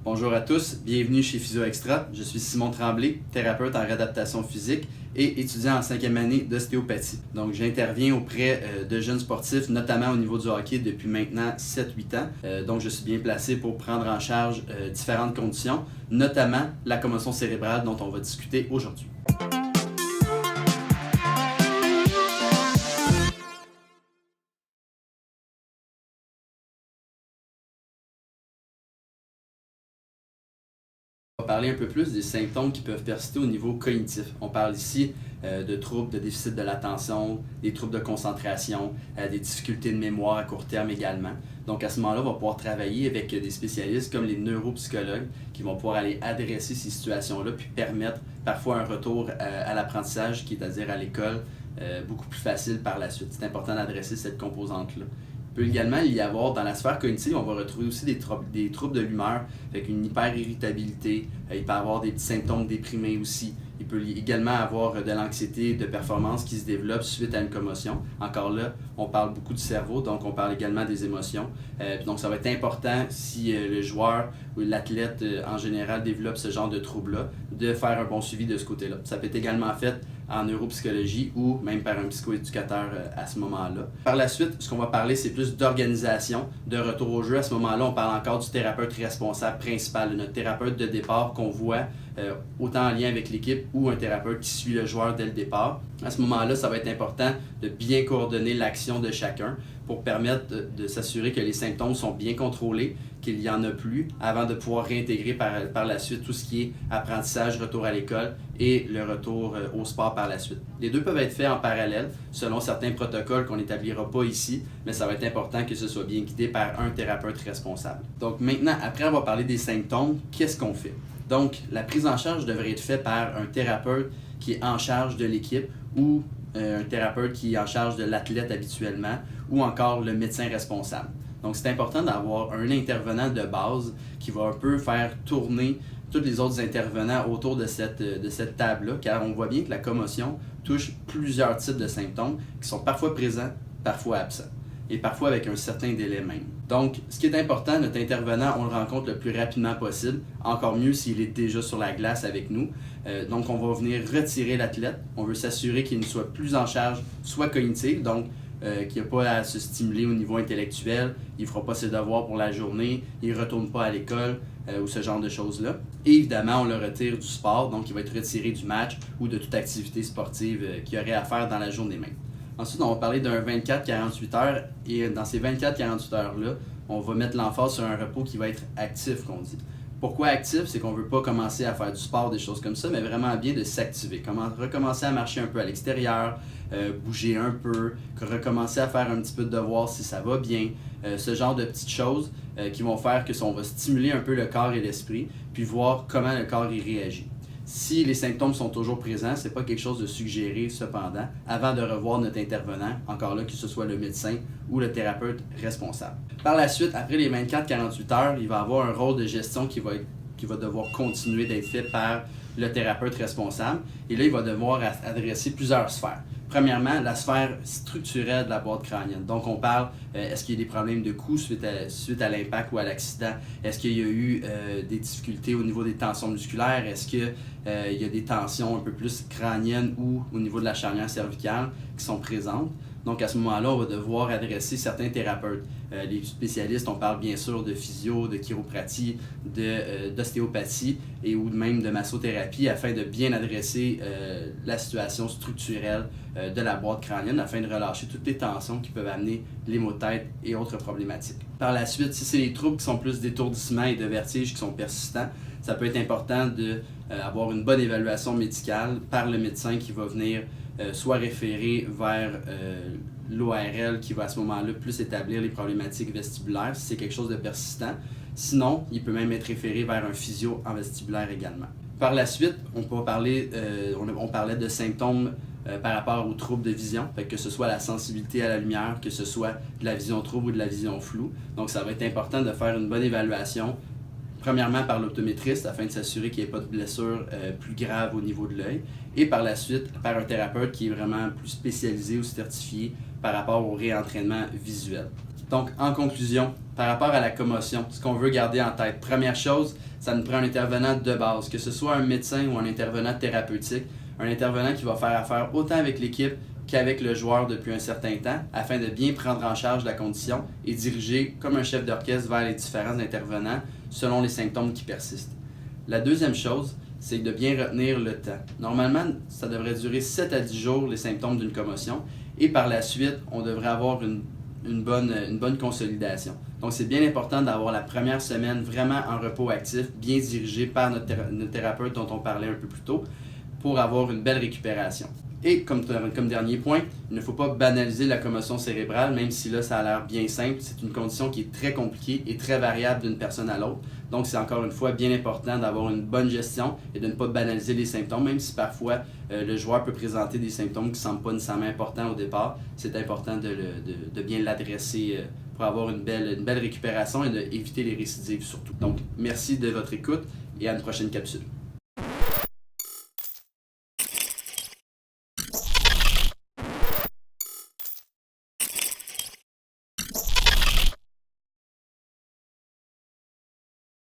Bonjour à tous, bienvenue chez Physio Extra. Je suis Simon Tremblay, thérapeute en réadaptation physique et étudiant en 5e année d'ostéopathie. Donc j'interviens auprès de jeunes sportifs, notamment au niveau du hockey depuis maintenant 7-8 ans. Donc je suis bien placé pour prendre en charge différentes conditions, notamment la commotion cérébrale dont on va discuter aujourd'hui. On va parler un peu plus des symptômes qui peuvent persister au niveau cognitif. On parle ici de troubles de déficit de l'attention, des troubles de concentration, des difficultés de mémoire à court terme également. Donc à ce moment-là, on va pouvoir travailler avec des spécialistes comme les neuropsychologues qui vont pouvoir aller adresser ces situations-là puis permettre parfois un retour à l'apprentissage, qui est à dire à l'école, beaucoup plus facile par la suite. C'est important d'adresser cette composante-là. Il peut également y avoir, dans la sphère cognitive, on va retrouver aussi des troubles de l'humeur, avec une hyper-irritabilité, il peut y avoir des petits symptômes déprimés aussi. Il peut également avoir de l'anxiété de performance qui se développe suite à une commotion. Encore là, on parle beaucoup du cerveau, donc on parle également des émotions. Donc ça va être important, si le joueur ou l'athlète en général développe ce genre de troubles-là, de faire un bon suivi de ce côté-là. Ça peut être également fait en neuropsychologie ou même par un psychoéducateur à ce moment-là. Par la suite, ce qu'on va parler, c'est plus d'organisation, de retour au jeu. À ce moment-là, on parle encore du thérapeute responsable principal, de notre thérapeute de départ qu'on voit autant en lien avec l'équipe ou un thérapeute qui suit le joueur dès le départ. À ce moment-là, ça va être important de bien coordonner l'action de chacun pour permettre de s'assurer que les symptômes sont bien contrôlés, qu'il n'y en a plus, avant de pouvoir réintégrer par la suite tout ce qui est apprentissage, retour à l'école et le retour au sport par la suite. Les deux peuvent être faits en parallèle, selon certains protocoles qu'on n'établira pas ici, mais ça va être important que ce soit bien guidé par un thérapeute responsable. Donc maintenant, après avoir parlé des symptômes, qu'est-ce qu'on fait? Donc, la prise en charge devrait être faite par un thérapeute qui est en charge de l'équipe ou un thérapeute qui est en charge de l'athlète habituellement ou encore le médecin responsable. Donc, c'est important d'avoir un intervenant de base qui va un peu faire tourner tous les autres intervenants autour de cette table-là, car on voit bien que la commotion touche plusieurs types de symptômes qui sont parfois présents, parfois absents, et parfois avec un certain délai même. Donc, ce qui est important, notre intervenant, on le rencontre le plus rapidement possible, encore mieux s'il est déjà sur la glace avec nous. Donc, on va venir retirer l'athlète, on veut s'assurer qu'il ne soit plus en charge, soit cognitive, donc qu'il n'a pas à se stimuler au niveau intellectuel, il ne fera pas ses devoirs pour la journée, il ne retourne pas à l'école ou ce genre de choses-là. Et évidemment, on le retire du sport, donc il va être retiré du match ou de toute activité sportive qu'il aurait à faire dans la journée même. Ensuite, on va parler d'un 24-48 heures et dans ces 24-48 heures-là, on va mettre l'emphase sur un repos qui va être actif, qu'on dit. Pourquoi actif? C'est qu'on ne veut pas commencer à faire du sport, des choses comme ça, mais vraiment bien de s'activer. Recommencer à marcher un peu à l'extérieur, bouger un peu, recommencer à faire un petit peu de devoir si ça va bien. Ce genre de petites choses qui vont faire que on va stimuler un peu le corps et l'esprit, puis voir comment le corps y réagit. Si les symptômes sont toujours présents, ce n'est pas quelque chose de suggéré cependant, avant de revoir notre intervenant, encore là, que ce soit le médecin ou le thérapeute responsable. Par la suite, après les 24-48 heures, il va avoir un rôle de gestion qui va devoir continuer d'être fait par le thérapeute responsable. Et là, il va devoir adresser plusieurs sphères. Premièrement, la sphère structurelle de la boîte crânienne. Donc, on parle, est-ce qu'il y a des problèmes de cou suite à l'impact ou à l'accident? Est-ce qu'il y a eu des difficultés au niveau des tensions musculaires? Est-ce qu'il y a des tensions un peu plus crâniennes ou au niveau de la charnière cervicale qui sont présentes? Donc, à ce moment-là, on va devoir adresser certains thérapeutes. Les spécialistes, on parle bien sûr de physio, de chiropratie, d'ostéopathie et ou même de massothérapie afin de bien adresser la situation structurelle de la boîte crânienne afin de relâcher toutes les tensions qui peuvent amener les maux de tête et autres problématiques. Par la suite, si c'est les troubles qui sont plus d'étourdissement et de vertige qui sont persistants, ça peut être important d'avoir une bonne évaluation médicale par le médecin qui va venir soit référer vers l'ORL qui va à ce moment-là plus établir les problématiques vestibulaires si c'est quelque chose de persistant. Sinon, il peut même être référé vers un physio en vestibulaire également. Par la suite, on parlait de symptômes par rapport aux troubles de vision, que ce soit la sensibilité à la lumière, que ce soit de la vision trouble ou de la vision floue. Donc, ça va être important de faire une bonne évaluation, premièrement par l'optométriste afin de s'assurer qu'il n'y ait pas de blessure plus grave au niveau de l'œil, et par la suite par un thérapeute qui est vraiment plus spécialisé ou certifié par rapport au réentraînement visuel. Donc, en conclusion, par rapport à la commotion, ce qu'on veut garder en tête, première chose, ça nous prend un intervenant de base, que ce soit un médecin ou un intervenant thérapeutique, un intervenant qui va faire affaire autant avec l'équipe qu'avec le joueur depuis un certain temps, afin de bien prendre en charge la condition et diriger comme un chef d'orchestre vers les différents intervenants selon les symptômes qui persistent. La deuxième chose, c'est de bien retenir le temps. Normalement, ça devrait durer 7 à 10 jours les symptômes d'une commotion et par la suite, on devrait avoir une bonne consolidation. Donc, c'est bien important d'avoir la première semaine vraiment en repos actif, bien dirigé par notre thérapeute dont on parlait un peu plus tôt, pour avoir une belle récupération. Et comme dernier point, il ne faut pas banaliser la commotion cérébrale, même si là, ça a l'air bien simple. C'est une condition qui est très compliquée et très variable d'une personne à l'autre. Donc, c'est encore une fois bien important d'avoir une bonne gestion et de ne pas banaliser les symptômes, même si parfois le joueur peut présenter des symptômes qui ne semblent pas nécessairement importants au départ. C'est important de bien l'adresser pour avoir une belle récupération et d'éviter les récidives surtout. Donc, merci de votre écoute et à une prochaine capsule.